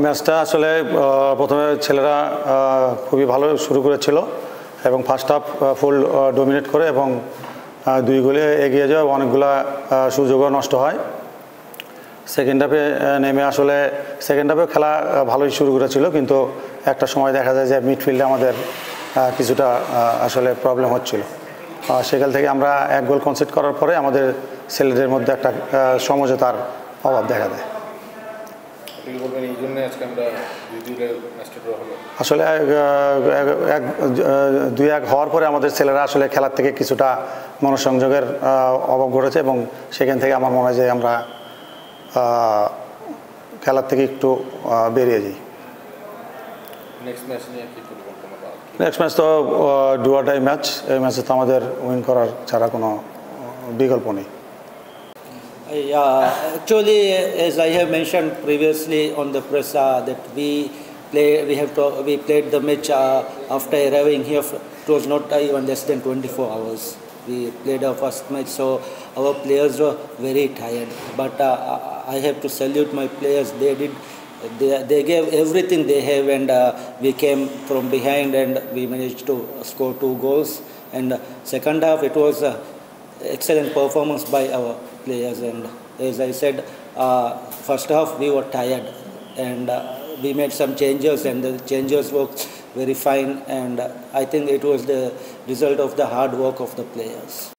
ম্যাচটা আসলে প্রথমে ছেলেরা খুবই ভালো শুরু করেছিল এবং ফার্স্ট হাফ ফুল ডমিনেট করে এবং 2 গোলে এগিয়ে যায়, অনেকগুলা সুযোগও নষ্ট হয়। সেকেন্ড হাফে নেমে আসলে সেকেন্ড হাফেও খেলা ভালোই শুরু করেছিল, কিন্তু একটা সময় দেখা যায় যে মিডফিল্ডে আমাদের কিছুটা আসলে প্রবলেম হচ্ছিল। সেখান থেকে আমরা 1 গোল কনসিড করার পরে আমাদের ছেলেদের মধ্যে একটা সমঝোতার অভাব দেখা দেয়। আসলে 2-1 হওয়ার পরে আমাদের ছেলেরা আসলে খেলার থেকে কিছুটা মনোসংযোগের অভাব ঘটেছে এবং সেখান থেকে আমার মনে হয় যে আমরা খেলার থেকে একটু বেরিয়ে যাই। নেক্সট ম্যাচ তো ডু অর ডাই ম্যাচ। এই ম্যাচে তো আমাদের উইন করার ছাড়া কোনো বিকল্প নেই। Actually, as I have mentioned previously on the press, that we played the match after arriving here. It was not even less than 24 hours. We played our first match, so our players were very tired. But I have to salute my players. They gave everything they have, and we came from behind and we managed to score 2 goals. And second half, it was excellent performance by our players. And as I said, first half we were tired, and we made some changes, and the changes worked very fine. And I think it was the result of the hard work of the players.